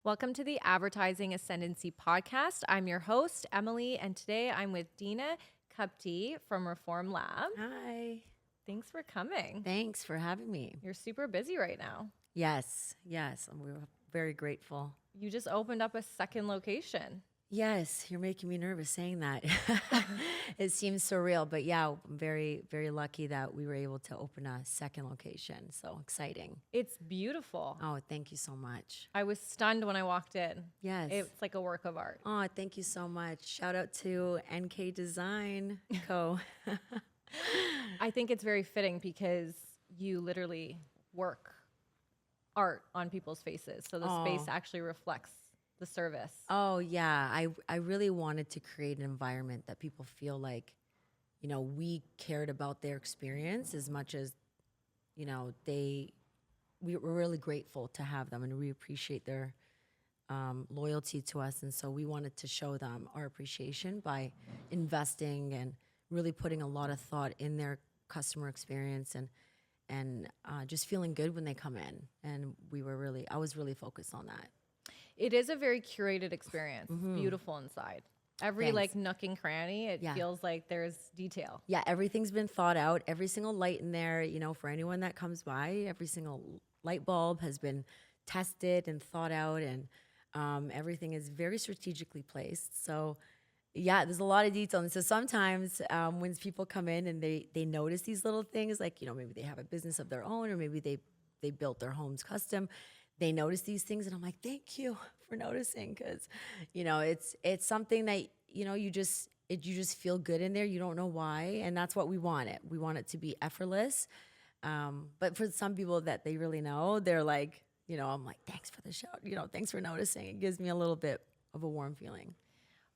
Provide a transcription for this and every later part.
Welcome to the Advertising Ascendancy Podcast. I'm your host, Emily, and today I'm with Deena Kubti from Reforme Lab. Hi. Thanks for coming. Thanks for having me. You're super busy right now. Yes. We're very grateful. You just opened up a second location. Yes, you're making me nervous saying that. It seems surreal, but yeah, I'm very, very lucky that we were able to open a second location. So exciting. It's beautiful. Oh, thank you so much. I was stunned when I walked in. Yes. It's like a work of art. Oh, thank you so much. Shout out to NK Design Co. I think it's very fitting because you literally work art on people's faces. So the space actually reflects the service. Oh, yeah. I really wanted to create an environment that people feel like, we cared about their experience as much as, we were really grateful to have them and we appreciate their loyalty to us. And so we wanted to show them our appreciation by investing and really putting a lot of thought in their customer experience and just feeling good when they come in. And I was really focused on that. It is a very curated experience. It's beautiful inside. Every Thanks. nook and cranny, it feels like there's detail. Yeah, everything's been thought out. Every single light in there, for anyone that comes by, every single light bulb has been tested and thought out, and everything is very strategically placed. So, yeah, there's a lot of detail. And so sometimes when people come in and they notice these little things, like, maybe they have a business of their own or maybe they built their homes custom, they notice these things, and I'm like, thank you for noticing, because, it's something that, you just feel good in there. You don't know why, and that's what we want it. We want it to be effortless. But for some people that they really know, they're like, I'm like, thanks for the shout. Thanks for noticing. It gives me a little bit of a warm feeling.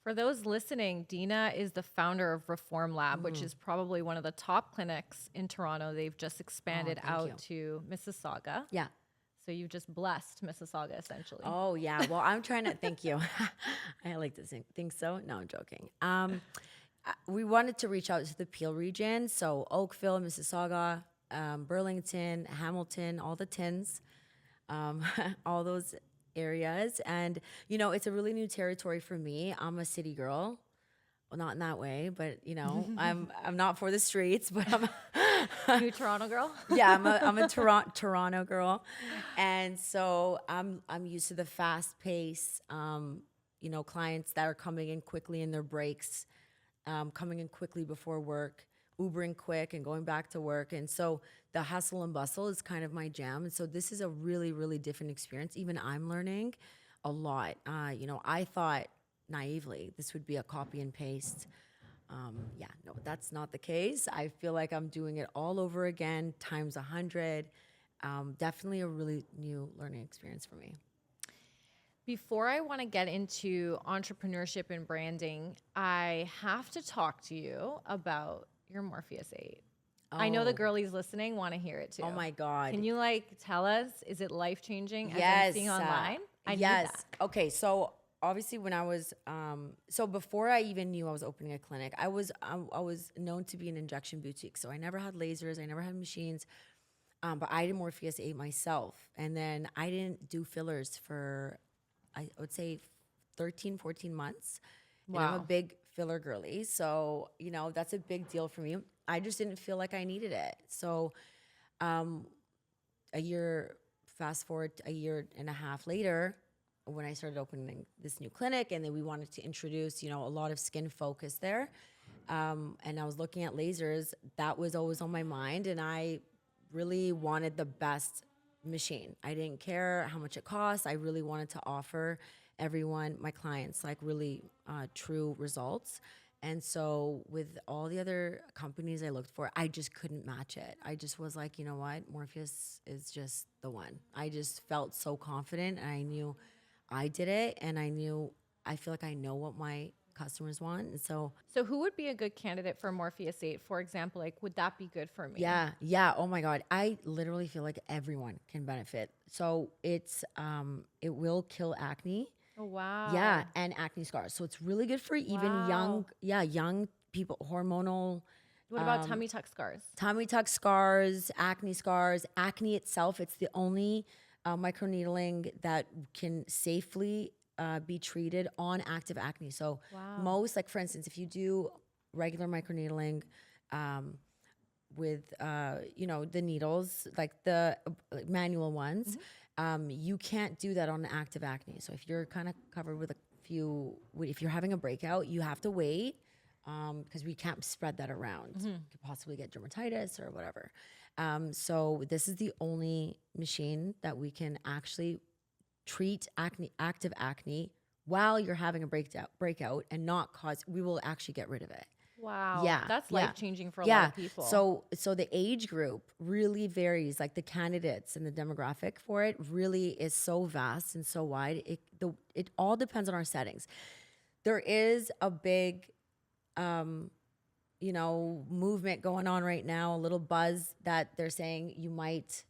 For those listening, Deena is the founder of Reforme Lab, which is probably one of the top clinics in Toronto. They've just expanded out to Mississauga. Yeah. So you've just blessed Mississauga, essentially. Oh, yeah. Well, I'm trying to, thank you. I like to think so. No, I'm joking. We wanted to reach out to the Peel region. So Oakville, Mississauga, Burlington, Hamilton, all the tins, all those areas. And, it's a really new territory for me. I'm a city girl. Well, not in that way, but, I'm not for the streets, but I'm New Toronto girl? Yeah, I'm a Toronto girl, and so I'm used to the fast pace. Clients that are coming in quickly in their breaks, coming in quickly before work, Ubering quick and going back to work, and so the hustle and bustle is kind of my jam. And so this is a really, really different experience. Even I'm learning a lot. I thought naively this would be a copy and paste. No, that's not the case. I feel like I'm doing it all over again, times 100. Definitely a really new learning experience for me. Before I want to get into entrepreneurship and branding, I have to talk to you about your Morpheus 8. I know the girlies listening want to hear it too. Oh my God. Can you tell us, is it life-changing as Yes. I'm seeing online? I need yes. that. Okay, so obviously when I was, so before I even knew I was opening a clinic, I was known to be an injection boutique. So I never had lasers, I never had machines, but I did Morpheus 8 myself. And then I didn't do fillers for, I would say 13, 14 months. Wow. And I'm a big filler girly. So, that's a big deal for me. I just didn't feel like I needed it. So fast forward a year and a half later, when I started opening this new clinic, and then we wanted to introduce, a lot of skin focus there. And I was looking at lasers. That was always on my mind. And I really wanted the best machine. I didn't care how much it cost. I really wanted to offer everyone, my clients, like really true results. And so with all the other companies I looked for, I just couldn't match it. I just was like, you know what? Morpheus is just the one. I just felt so confident, and I knew I did it, and I feel like I know what my customers want. And so who would be a good candidate for Morpheus 8? For example, would that be good for me? Yeah. Oh my God. I literally feel like everyone can benefit. So it will kill acne. Oh, wow. Yeah. And acne scars. So it's really good for even young people, hormonal. What about tummy tuck scars? Tummy tuck scars, acne itself. It's the only microneedling that can safely be treated on active acne. So Wow. most, like for instance, if you do regular microneedling with, the needles, like the manual ones, you can't do that on active acne. So if you're kind of covered with if you're having a breakout, you have to wait because we can't spread that around. You could possibly get dermatitis or whatever. So this is the only machine that we can actually treat active acne while you're having a breakout and not we will actually get rid of it. Wow. Yeah. That's yeah. life-changing for a lot of people. So the age group really varies. Like the candidates and the demographic for it really is so vast and so wide. It all depends on our settings. There is a big, movement going on right now, a little buzz that they're saying you might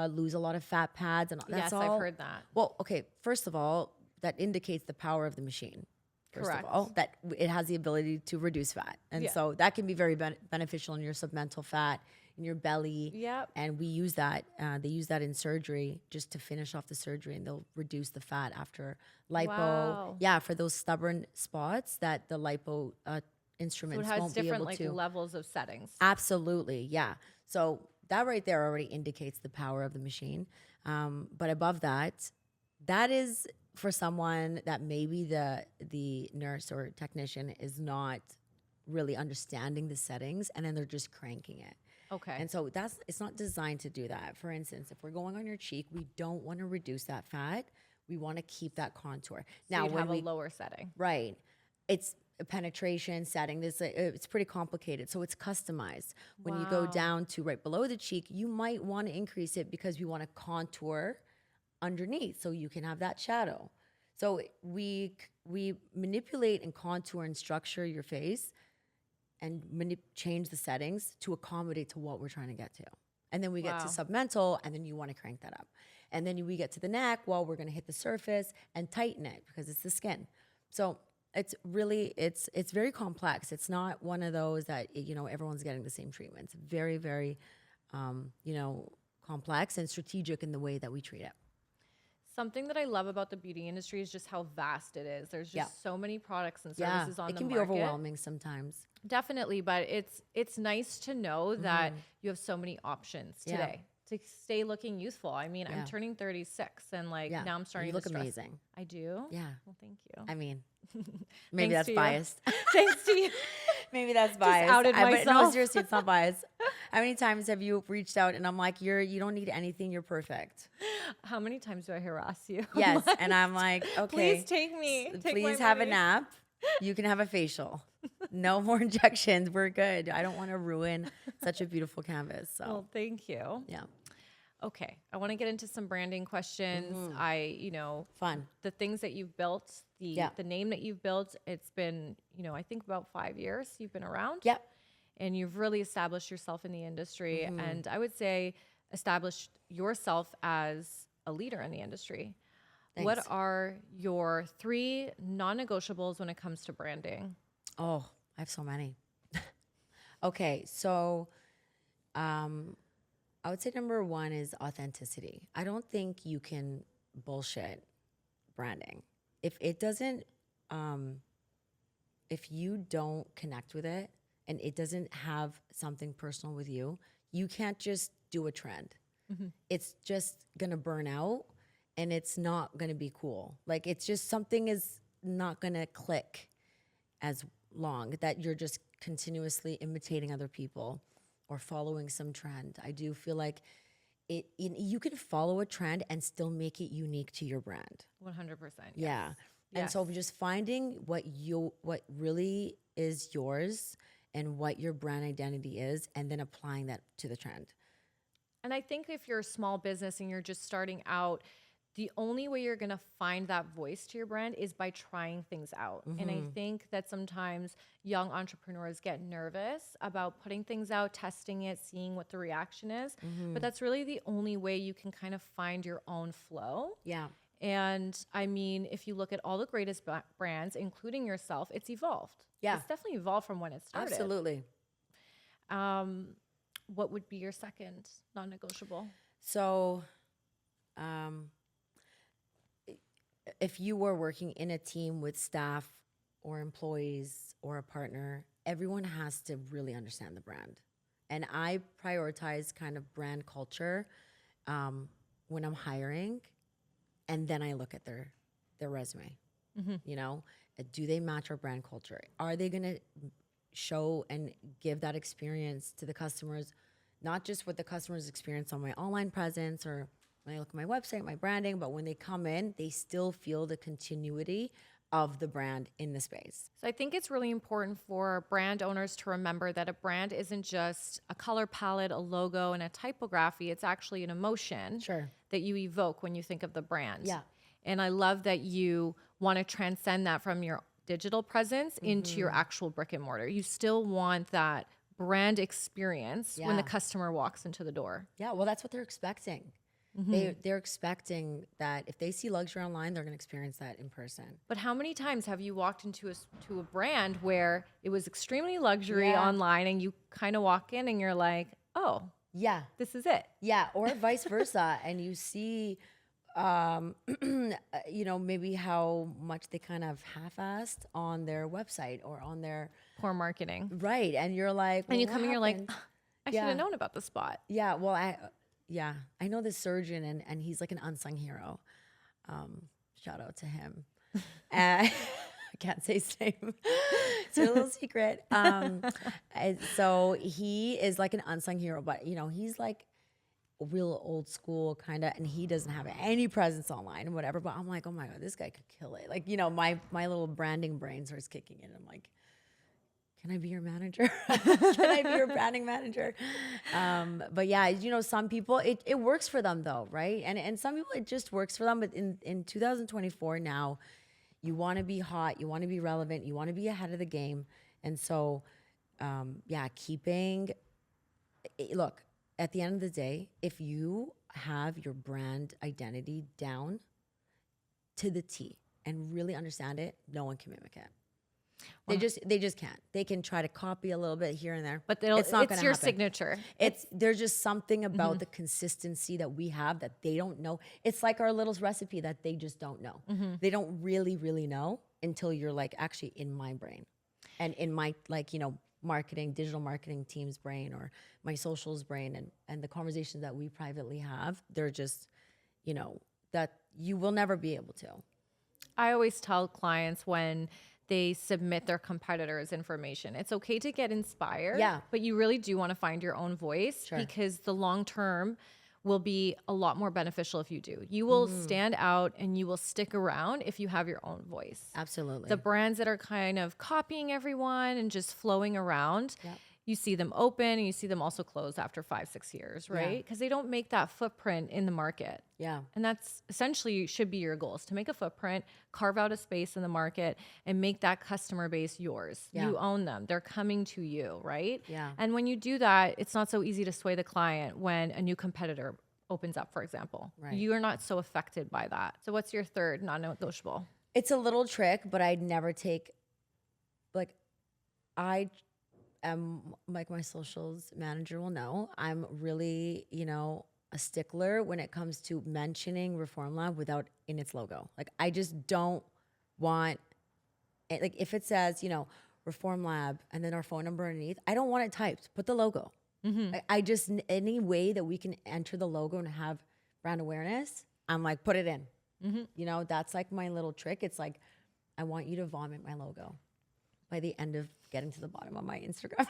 lose a lot of fat pads. And that's yes, all. I've heard that. Well, okay, first of all, that indicates the power of the machine. First Correct. of all, that it has the ability to reduce fat. And so that can be very beneficial in your submental fat, in your belly. Yep. And we use that. They use that in surgery just to finish off the surgery, and they'll reduce the fat after lipo. Wow. Yeah, for those stubborn spots that the lipo instruments So it has won't be different able to. levels of settings. Absolutely, yeah. So that right there already indicates the power of the machine. But above that, that is for someone that maybe the nurse or technician is not really understanding the settings, and then they're just cranking it. Okay. And so it's not designed to do that. For instance, if we're going on your cheek, we don't want to reduce that fat. We want to keep that contour. Now, when we have a lower setting. Right. It's a penetration setting. It's pretty complicated. So it's customized. When you go down to right below the cheek, you might want to increase it because we want to contour underneath so you can have that shadow. So we manipulate and contour and structure your face and change the settings to accommodate to what we're trying to get to. And then we get to submental, and then you want to crank that up. And then we get to the neck, well, we're going to hit the surface and tighten it because it's the skin. So it's really, it's very complex. It's not one of those that, everyone's getting the same treatment. It's very, very, complex and strategic in the way that we treat it. Something that I love about the beauty industry is just how vast it is. There's just so many products and services on the market. It can be overwhelming sometimes. Definitely, but it's nice to know that you have so many options today to stay looking youthful. I mean, I'm turning 36 and now I'm starting to stress. You look amazing. I do? Yeah. Well, thank you. I mean, maybe that's biased. Thanks to you. Maybe that's biased. Just outed myself. But no, seriously, it's not biased. How many times have you reached out and I'm like, you don't need anything, you're perfect? How many times do I harass you? Yes, and I'm like, okay. Please take me. Please have a nap. You can have a facial. No more injections. We're good. I don't want to ruin such a beautiful canvas. So. Well, thank you. Yeah. Okay. I want to get into some branding questions. Fun. The things that you've built, the name that you've built, it's been, I think about 5 years you've been around. Yep. And you've really established yourself in the industry. And I would say established yourself as a leader in the industry. Thanks. What are your 3 non-negotiables when it comes to branding? Oh, I have so many. Okay. So, I would say number 1 is authenticity. I don't think you can bullshit branding. If it doesn't, if you don't connect with it and it doesn't have something personal with you, you can't just do a trend. It's just going to burn out and it's not going to be cool. Like it's just something is not going to click as long that you're just continuously imitating other people or following some trend. I do feel like you can follow a trend and still make it unique to your brand. 100%. Yeah. And so just finding what really is yours and what your brand identity is, and then applying that to the trend. And I think if you're a small business and you're just starting out, the only way you're going to find that voice to your brand is by trying things out. And I think that sometimes young entrepreneurs get nervous about putting things out, testing it, seeing what the reaction is. But that's really the only way you can kind of find your own flow. Yeah. And I mean, if you look at all the greatest brands, including yourself, it's evolved. Yeah. It's definitely evolved from when it started. Absolutely. What would be your second non-negotiable? So If you were working in a team with staff or employees or a partner, everyone has to really understand the brand. And I prioritize kind of brand culture when I'm hiring, and then I look at their resume. You know, do they match our brand culture? Are they going to show and give that experience to the customers, not just what the customers experience on my online presence or when I look at my website, my branding, but when they come in, they still feel the continuity of the brand in the space. So I think it's really important for brand owners to remember that a brand isn't just a color palette, a logo, and a typography. It's actually an emotion that you evoke when you think of the brand. Yeah. And I love that you want to transcend that from your digital presence into your actual brick and mortar. You still want that brand experience when the customer walks into the door. Yeah, well, that's what they're expecting. They're expecting that if they see luxury online, they're going to experience that in person. But how many times have you walked into a brand where it was extremely luxury online and you kind of walk in and you're like, oh, yeah, this is it. Yeah, or vice versa. And you see, you know, maybe how much they kind of half-assed on their website or on their... Poor marketing. Right, and you're like... And you come in, you're like, I should have known about the spot. Yeah, well, I know this surgeon, and he's like an unsung hero. Shout out to him. I can't say his name. It's a little secret. And so he is like an unsung hero, but you know, he's like real old school kind of, and he doesn't have any presence online and whatever. But I'm like, oh my God, this guy could kill it. Like, you know, my little branding brain starts kicking in. I'm like, can I be your manager? Can I be your branding manager? But yeah, you know, some people, it works for them though, right? And some people, it just works for them. But in 2024 now, you want to be hot, you want to be relevant, you want to be ahead of the game. And so, look, at the end of the day, if you have your brand identity down to the T and really understand it, no one can mimic it. They just can't. They can try to copy a little bit here and there, but it's not going to happen. It's your signature. There's just something about the consistency that we have that they don't know. It's like our little recipe that they just don't know. They don't really, really know until you're like actually in my brain and in my, like, you know, digital marketing team's brain or my socials brain and the conversations that we privately have. They're just, you know, that you will never be able to. I always tell clients when they submit their competitors' information, it's okay to get inspired, but you really do want to find your own voice because the long term will be a lot more beneficial if you do. You will stand out and you will stick around if you have your own voice. Absolutely. The brands that are kind of copying everyone and just flowing around, you see them open and you see them also close after 5-6 years, right? Because they don't make that footprint in the market. Yeah. And that's essentially should be your goals, to make a footprint, carve out a space in the market and make that customer base yours. Yeah. You own them. They're coming to you, right? Yeah. And when you do that, it's not so easy to sway the client when a new competitor opens up, for example. Right. You are not so affected by that. So what's your third non-negotiable? It's a little trick, but I'd never take, like like my socials manager will know, I'm really, you know, a stickler when it comes to mentioning Reforme Lab without in its logo. Like, I just don't want it. Like, if it says, you know, Reforme Lab and then our phone number underneath, I don't want it typed. Put the logo. I just, any way that we can enter the logo and have brand awareness, I'm like, put it in. You know, that's like my little trick. It's like, I want you to vomit my logo by the end of getting to the bottom of my Instagram.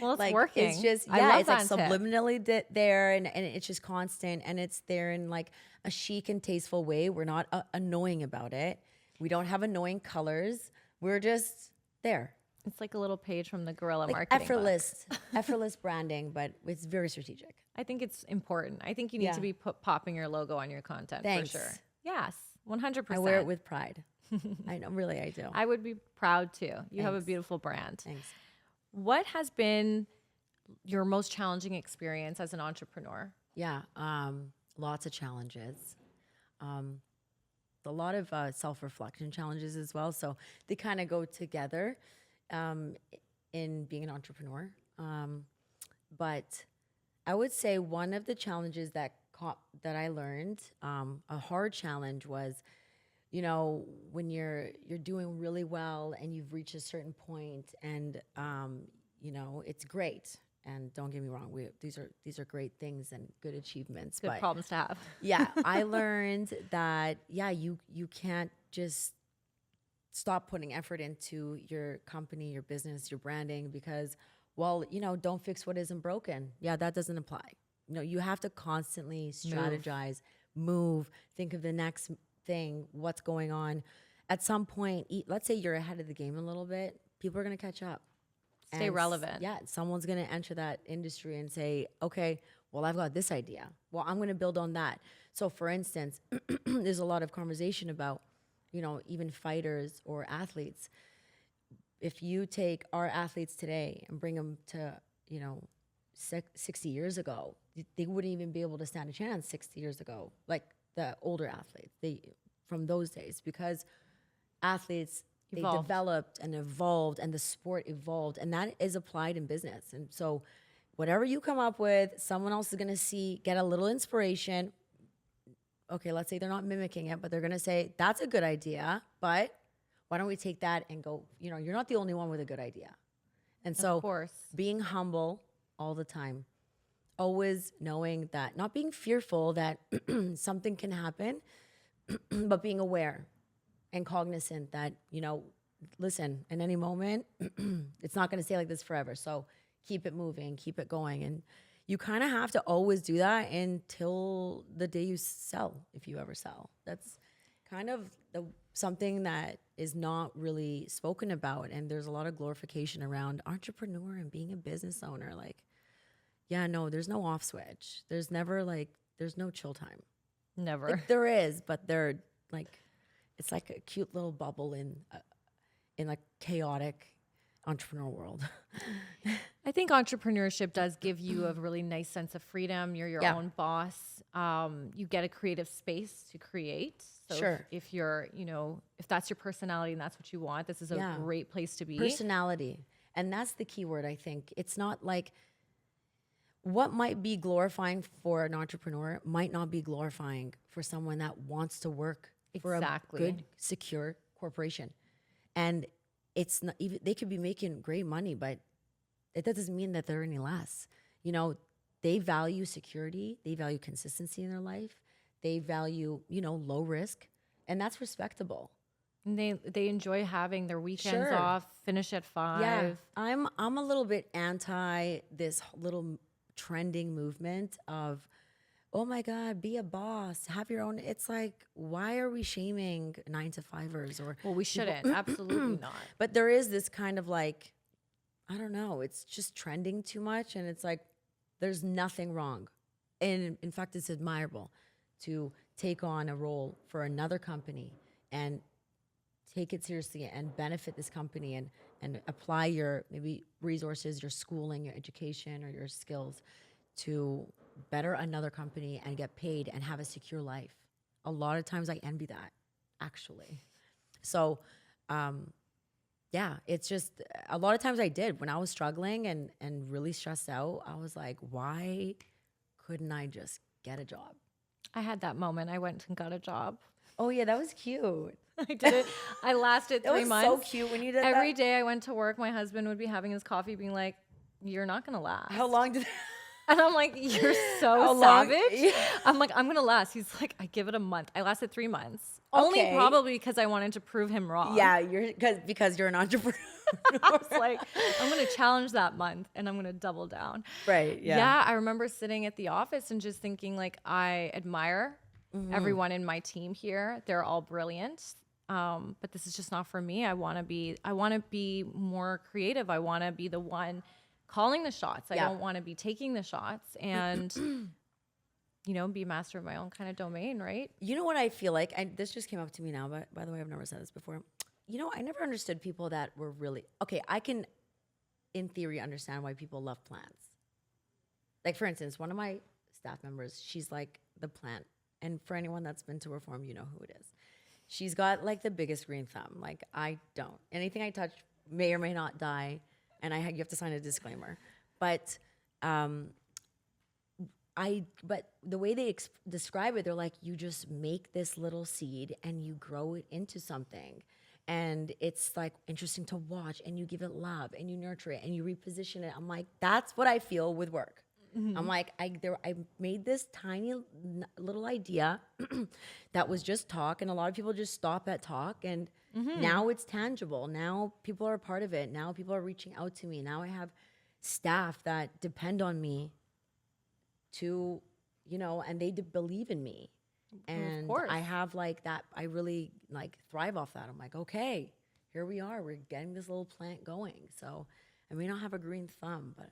Well, it's like, working. It's just, it's like subliminally there and it's just constant and it's there in like a chic and tasteful way. We're not annoying about it. We don't have annoying colors. We're just there. It's like a little page from the guerrilla like marketing effortless branding, but it's very strategic. I think it's important. I think you need to be popping your logo on your content. Thanks. For sure. Yes, 100%. I wear it with pride. I know, really, I do. I would be proud too. You have a beautiful brand. Thanks. What has been your most challenging experience as an entrepreneur? Yeah, lots of challenges. A lot of self-reflection challenges as well. So they kind of go together in being an entrepreneur. But I would say one of the challenges that that I learned, a hard challenge was, when you're doing really well and you've reached a certain point, and it's great. And don't get me wrong, these are great things and good achievements. Good problems to have. Yeah, I learned that you can't just stop putting effort into your company, your business, your branding, because don't fix what isn't broken. Yeah, that doesn't apply. You have to constantly strategize, move, think of the next thing, what's going on. At some point, let's say you're ahead of the game a little bit, people are going to catch up. Stay relevant. Yeah, someone's going to enter that industry and say, okay, well, I've got this idea. Well, I'm going to build on that. So for instance, there's a lot of conversation about, even fighters or athletes. If you take our athletes today and bring them to, 60 years ago, they wouldn't even be able to stand a chance 60 years ago, like the older athletes from those days, because athletes, they developed and evolved, and the sport evolved, and that is applied in business. And so whatever you come up with, someone else is going to get a little inspiration. Okay, let's say they're not mimicking it, but they're going to say, that's a good idea, but why don't we take that and go, you're not the only one with a good idea. And so of course, being humble all the time, always knowing that, not being fearful that something can happen, but being aware and cognizant that, listen, in any moment, it's not going to stay like this forever. So keep it moving, keep it going. And you kind of have to always do that until the day you sell, if you ever sell. That's kind of something that is not really spoken about. And there's a lot of glorification around entrepreneur and being a business owner. Like, yeah, no, there's no off switch. There's never there's no chill time. Never. Like, there is, but they're like, it's like a cute little bubble in a chaotic entrepreneurial world. I think entrepreneurship does give you a really nice sense of freedom. You're your own boss. You get a creative space to create. So Sure. if you're, if that's your personality and that's what you want, this is a great place to be. Personality. And that's the key word, I think. It's not like what might be glorifying for an entrepreneur might not be glorifying for someone that wants to work for a good, secure corporation. And it's not even, they could be making great money, but it doesn't mean that they're any less. They value security, they value consistency in their life, they value, low risk, and that's respectable. And they enjoy having their weekends off, finish at 5. Yeah, I'm a little bit anti this little trending movement of, oh my God, be a boss, have your own. It's like, why are we shaming 9-to-5ers? Well, we shouldn't. Absolutely not. But there is this kind of I don't know, it's just trending too much. And it's like, there's nothing wrong. And in fact, it's admirable to take on a role for another company and take it seriously and benefit this company and apply your maybe resources, your schooling, your education, or your skills to better another company and get paid and have a secure life. A lot of times I envy that, actually. So, it's just a lot of times I did when I was struggling and really stressed out. I was like, why couldn't I just get a job? I had that moment. I went and got a job. Oh yeah, that was cute. I did it. I lasted 3 months. It was so cute when you did that. Every day I went to work, my husband would be having his coffee being like, you're not going to last. How long did And I'm like, you're so savage. Yeah. I'm like, I'm going to last. He's like, I give it a month. I lasted 3 months. Okay. Only probably because I wanted to prove him wrong. Yeah, because you're an entrepreneur. I was like, I'm going to challenge that month and I'm going to double down. Right, yeah. Yeah, I remember sitting at the office and just thinking like, I admire everyone in my team here. They're all brilliant. But this is just not for me. I want to be more creative. I want to be the one calling the shots. I don't want to be taking the shots and, be master of my own kind of domain, right? You know what I feel like? This just came up to me now, but by the way, I've never said this before. I never understood people that were really, okay, I can, in theory, understand why people love plants. Like, for instance, one of my staff members, she's like the plant. And for anyone that's been to Reforme, you know who it is. She's got like the biggest green thumb. Like, I don't. Anything I touch may or may not die. And you have to sign a disclaimer. But I but the way they describe it, they're like, you just make this little seed and you grow it into something. And it's like interesting to watch, and you give it love and you nurture it and you reposition it. I'm like, that's what I feel with work. I'm like, I made this tiny little idea that was just talk, and a lot of people just stop at talk, and now it's tangible. Now people are a part of it. Now people are reaching out to me. Now I have staff that depend on me to, and they believe in me. And of course. I have like that, I really like thrive off that. I'm like, okay, here we are. We're getting this little plant going. So I may not have a green thumb, but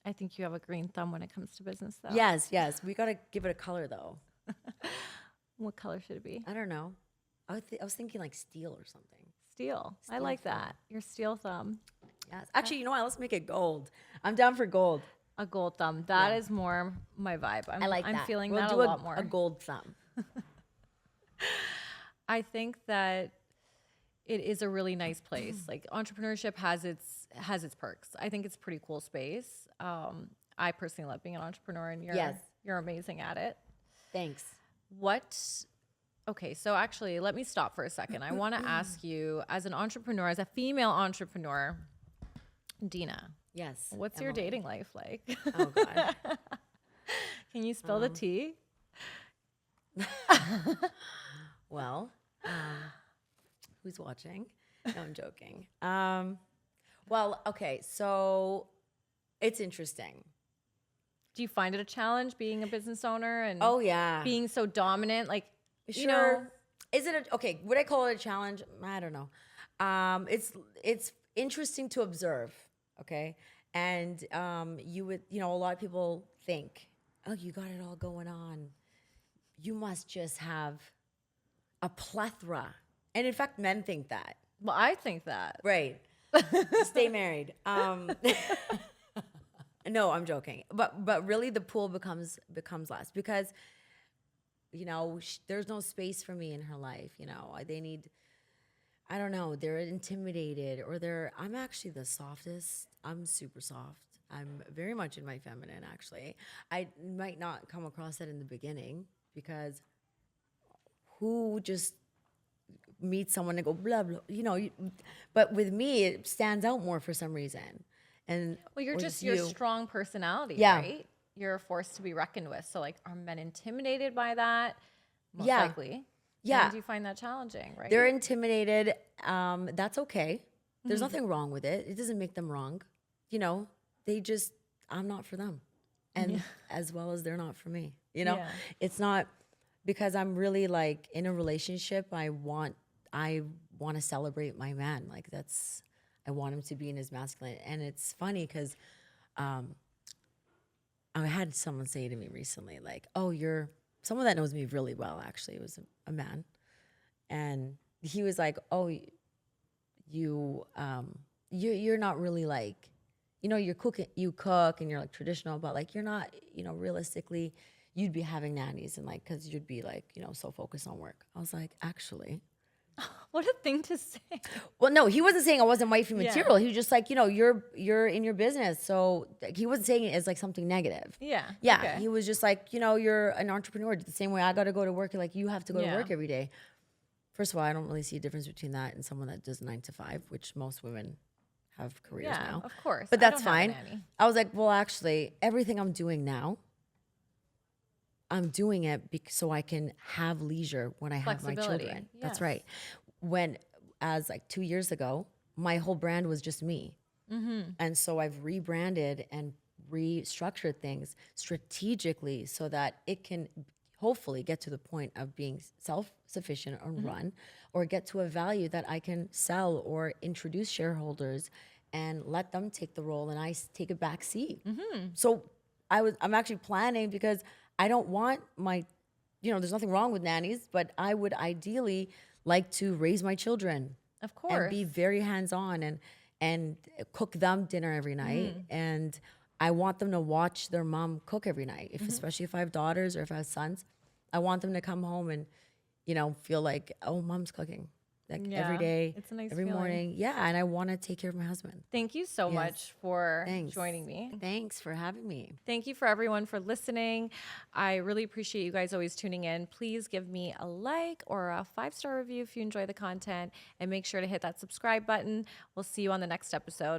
I think you have a green thumb when it comes to business, though. yes. We got to give it a color though. What color should it be? I don't know. I was thinking like steel or something. Steel. I Steel like thumb. that. Your steel thumb. Yes. Actually, you know what? Let's make it gold. I'm down for gold. A gold thumb. That is more my vibe. I like that. I'm feeling We'll that do a lot more. A gold thumb. I think that it is a really nice place. Like entrepreneurship has its perks. I think it's a pretty cool space. I personally love being an entrepreneur, and you're amazing at it. Thanks. Okay, so actually, let me stop for a second. I want to ask you, as an entrepreneur, as a female entrepreneur, Deena. Yes. What's your dating life like? Oh God. Can you spill the tea? Well, who's watching? No, I'm joking. Well, okay, so it's interesting. Do you find it a challenge being a business owner and Oh yeah. being so dominant? Like, Sure. Is it okay? Would I call it a challenge? I don't know. It's interesting to observe. Okay, and you would, a lot of people think, oh, you got it all going on. You must just have a plethora, and in fact, men think that. Well, I think that. Right. Stay married. No, I'm joking. But really, the pool becomes less because. There's no space for me in her life. They need, I don't know, they're intimidated or I'm actually the softest. I'm super soft. I'm very much in my feminine, actually. I might not come across that in the beginning because who just meets someone and go blah, blah, but with me, it stands out more for some reason. And Well, you're or just you. your strong personality, Yeah. right? You're a force to be reckoned with. So, like, are men intimidated by that? Most Yeah. likely. Yeah. And do you find that challenging, right? They're intimidated. That's okay. There's nothing wrong with it. It doesn't make them wrong. I'm not for them. And as well as they're not for me. Yeah. It's not because I'm really like in a relationship. I want to celebrate my man. Like I want him to be in his masculine. And it's funny because I had someone say to me recently, like, oh, you're someone that knows me really well, actually. It was a man. And he was like, oh, you're not really like, you cook and you're like traditional, but like, you're not, realistically, you'd be having nannies and like, cause you'd be like, so focused on work. I was like, actually. What a thing to say. Well, no, he wasn't saying I wasn't wifey material. He was just like, you're in your business. So like, he wasn't saying it as like something negative. Yeah. Yeah. Okay. He was just like, you're an entrepreneur. The same way I got to go to work. Like you have to go to work every day. First of all, I don't really see a difference between that and someone that does 9 to 5, which most women have careers now. Of course. But I that's don't have a fine. nanny. I was like, well, actually, everything I'm doing now, I'm doing it so I can have leisure when I have my Flexibility, children. That's yes. right. As like 2 years ago, my whole brand was just me. And so I've rebranded and restructured things strategically so that it can hopefully get to the point of being self-sufficient or run, or get to a value that I can sell or introduce shareholders and let them take the role and I take a back seat. So I'm actually planning because I don't want there's nothing wrong with nannies, but I would ideally like to raise my children. Of course. And be very hands-on and cook them dinner every night. And I want them to watch their mom cook every night, especially if I have daughters or if I have sons. I want them to come home and, feel like, oh, mom's cooking. like Yeah, every day, it's a nice every feeling. morning. Yeah, and I want to take care of my husband. Thank you so much for Thanks. joining me. Thanks for having me. Thank you for everyone for listening. I really appreciate you guys always tuning in. Please give me a like or a 5-star review if you enjoy the content, and make sure to hit that subscribe button. We'll see you on the next episode.